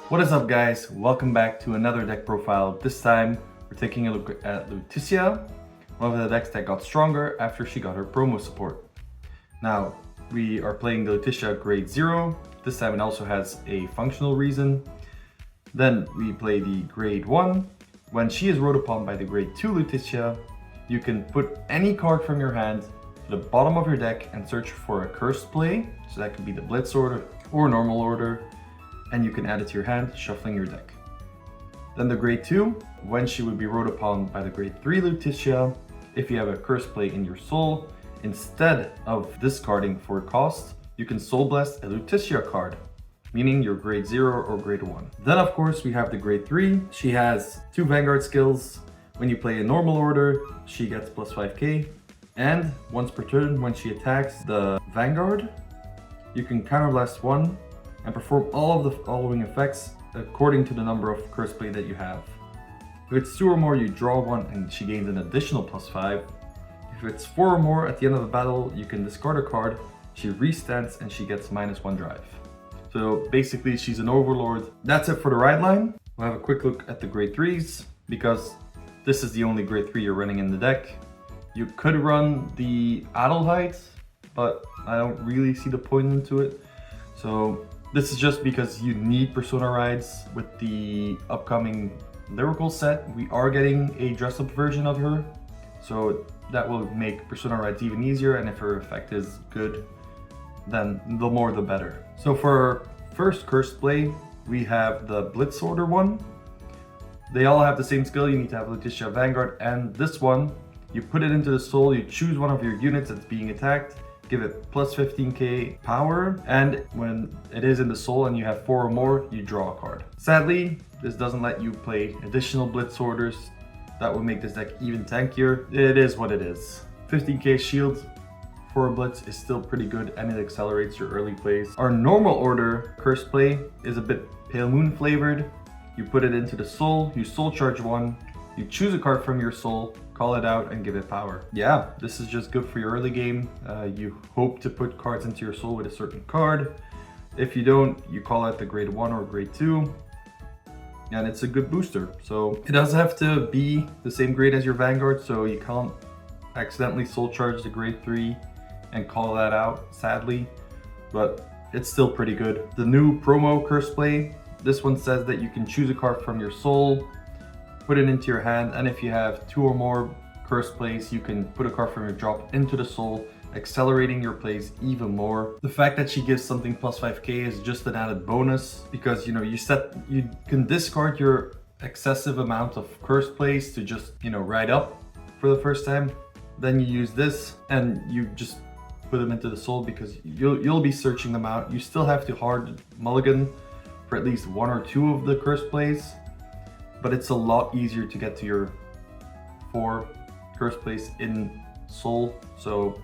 What is up, guys? Welcome back to another deck profile. This time we're taking a look at Luticia, one of the decks that got stronger after she got her promo support. Now, we are playing the Luticia grade 0. This time it also has a functional reason. Then we play the grade 1. When she is rode upon by the grade 2 Luticia, you can put any card from your hand to the bottom of your deck and search for a cursed play. So that could be the Blitz order or normal order. And you can add it to your hand, shuffling your deck. Then the grade 2, when she would be rode upon by the grade 3 Luticia, if you have a cursed play in your soul, instead of discarding for a cost, you can soul blast a Luticia card, meaning your grade 0 or grade 1. Then of course we have the grade 3. She has 2 Vanguard skills. When you play a normal order, she gets plus 5k. And once per turn, when she attacks the Vanguard, you can counterblast 1 and perform all of the following effects according to the number of curse play that you have. If it's 2 or more, you draw 1 and she gains an additional plus 5. If it's 4 or more, at the end of the battle, you can discard a card, she restands and she gets -1 drive. So basically she's an Overlord. That's it for the ride line. We'll have a quick look at the grade 3s because this is the only grade 3 you're running in the deck. You could run the Adelheid, but I don't really see the point into it. So this is just because you need Persona rides with the upcoming lyrical set. We are getting a dress-up version of her, so that will make Persona rides even easier, and if her effect is good, then the more the better. So for our first cursed play, we have the Blitz order one. They all have the same skill. You need to have Luticia Vanguard, and this one, you put it into the soul, you choose one of your units that's being attacked, give it plus 15k power, and when it is in the soul and you have 4 or more, you draw a card. Sadly, this doesn't let you play additional Blitz orders. That would make this deck even tankier. It is what it is. 15k shield for a Blitz is still pretty good, and it accelerates your early plays. Our normal order curse play is a bit Pale Moon flavored. You put it into the soul, you soul charge 1, you choose a card from your soul, call it out and give it power. Yeah, this is just good for your early game. You hope to put cards into your soul with a certain card. If you don't, you call out the grade 1 or grade 2, and it's a good booster. So it does have to be the same grade as your Vanguard, so you can't accidentally soul charge the grade 3 and call that out, sadly, but it's still pretty good. The new promo curse play, this one says that you can choose a card from your soul, put it into your hand, and if you have 2 or more curse plays, you can put a card from your drop into the soul, accelerating your plays even more. The fact that she gives something plus 5k is just an added bonus because you can discard your excessive amount of curse plays to just ride up for the first time. Then you use this and you just put them into the soul because you'll be searching them out. You still have to hard mulligan for at least 1 or 2 of the curse plays, but it's a lot easier to get to your 4 curse plays in soul. So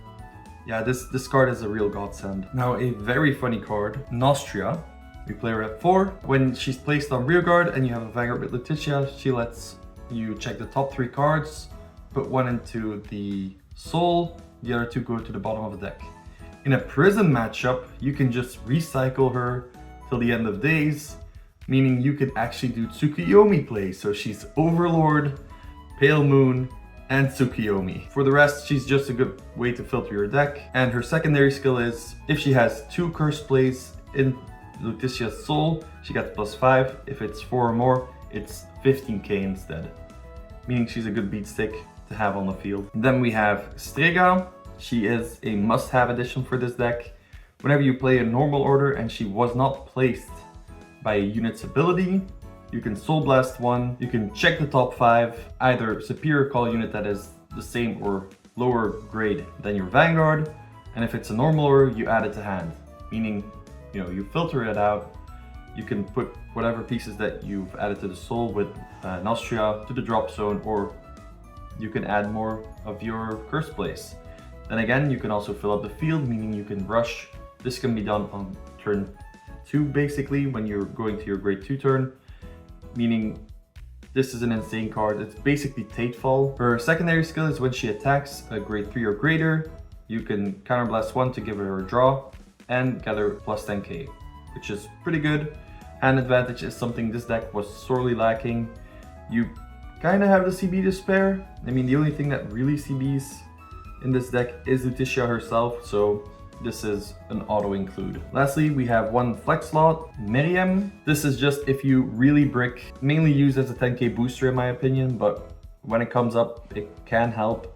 yeah, this card is a real godsend. Now a very funny card, Nostria. We play her at 4. When she's placed on rear guard and you have a Vanguard with Luticia, she lets you check the top 3 cards, put 1 into the soul, the other 2 go to the bottom of the deck. In a prison matchup, you can just recycle her till the end of days, meaning you can actually do Tsukuyomi plays. So she's Overlord, Pale Moon, and Tsukuyomi. For the rest, she's just a good way to filter your deck. And her secondary skill is, if she has 2 curse plays in Luticia's soul, she gets plus 5. If it's 4 or more, it's 15k instead, meaning she's a good beat stick to have on the field. Then we have Strega. She is a must-have addition for this deck. Whenever you play a normal order and she was not placed by a unit's ability, you can soul blast 1, you can check the top 5, either superior call unit that is the same or lower grade than your Vanguard, and if it's a normal order, you add it to hand, meaning you filter it out. You can put whatever pieces that you've added to the soul with Nostria to the drop zone, or you can add more of your curse plays. Then again, you can also fill up the field, meaning you can rush. This can be done on turn 2 basically when you're going to your grade 2 turn, meaning this is an insane card. It's basically Tatefall. Her secondary skill is when she attacks a grade 3 or greater, you can counterblast 1 to give her a draw and gather plus 10k, which is pretty good. Hand advantage is something this deck was sorely lacking. You kind of have the CB to spare. I mean, the only thing that really CBs in this deck is Luticia herself, so this is an auto include. Lastly, we have one flex slot, Miriam. This is just if you really brick, mainly used as a 10k booster in my opinion, but when it comes up, it can help.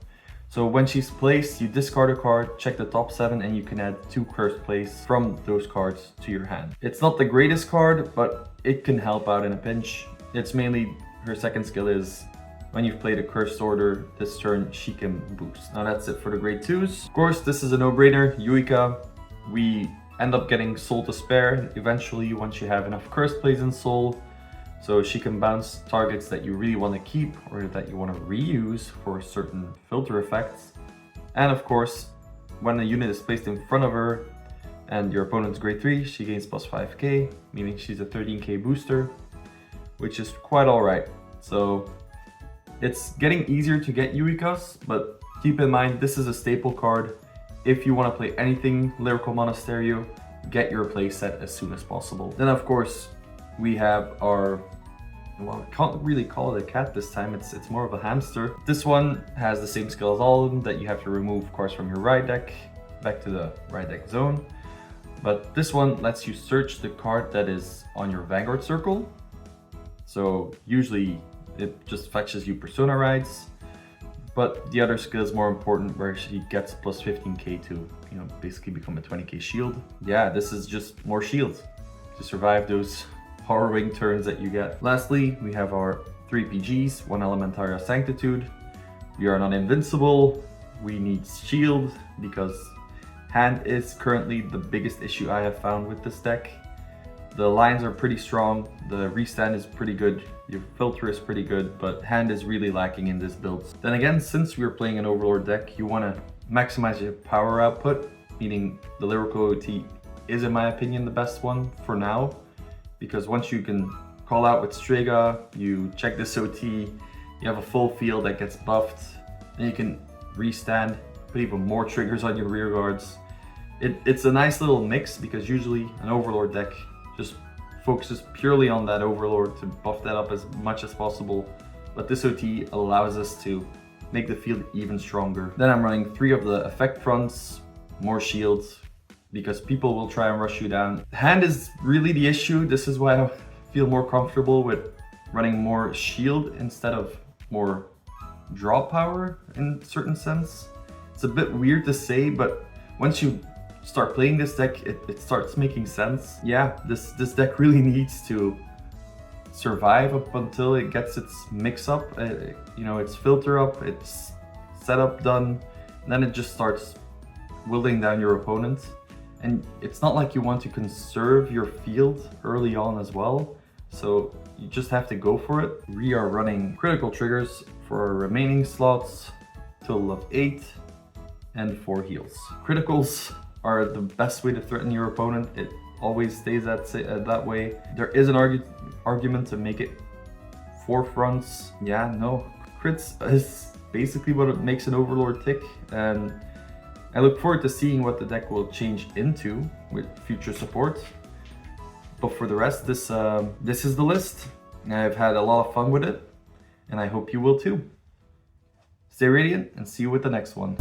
So when she's placed, you discard a card, check the top 7, and you can add 2 cursed plays from those cards to your hand. It's not the greatest card, but it can help out in a pinch. It's mainly, her second skill is, when you've played a cursed order this turn, she can boost. Now that's it for the grade 2s. Of course, this is a no-brainer, Yuika. We end up getting Soul to spare eventually once you have enough cursed plays in Soul. So she can bounce targets that you really want to keep or that you want to reuse for certain filter effects. And of course, when a unit is placed in front of her and your opponent's grade 3, she gains plus 5k, meaning she's a 13k booster, which is quite alright. So it's getting easier to get Yuikas, but keep in mind this is a staple card. If you want to play anything Lyrical Monasterio, get your playset as soon as possible. Then of course, we have our, well, I can't really call it a cat this time, it's more of a hamster. This one has the same skill as all of them, that you have to remove, of course, from your ride deck, back to the ride deck zone. But this one lets you search the card that is on your Vanguard circle. So usually it just fetches you Persona rides, but the other skill is more important, where she gets plus 15k to, you know, basically become a 20k shield. Yeah, this is just more shield to survive those harrowing turns that you get. Lastly, we have our 3 PGs, 1 Elementaria Sanctitude. We are not invincible. We need shield because hand is currently the biggest issue I have found with this deck. The lines are pretty strong, the restand is pretty good, your filter is pretty good, but hand is really lacking in this build. Then again, since we're playing an Overlord deck, you want to maximize your power output, meaning the Lyrical OT is, in my opinion, the best one for now. Because once you can call out with Strega, you check this OT, you have a full field that gets buffed, and you can restand, put even more triggers on your rear guards. It's a nice little mix, because usually an Overlord deck just focuses purely on that Overlord to buff that up as much as possible. But this OT allows us to make the field even stronger. Then I'm running 3 of the effect fronts, more shields, because people will try and rush you down. Hand is really the issue. This is why I feel more comfortable with running more shield instead of more draw power in certain sense. It's a bit weird to say, but once you start playing this deck, it starts making sense. Yeah, this deck really needs to survive up until it gets its mix up, you know, its filter up, its setup done, and then it just starts whittling down your opponent. And it's not like you want to conserve your field early on as well, so you just have to go for it. We are running critical triggers for our remaining slots, total of 8, and 4 heals. Criticals are the best way to threaten your opponent. It always stays that way. There is an argument to make it 4 fronts. Yeah, no, crits is basically what makes an Overlord tick, and I look forward to seeing what the deck will change into with future support. But for the rest, this is the list. I've had a lot of fun with it, and I hope you will too. Stay radiant, and see you with the next one.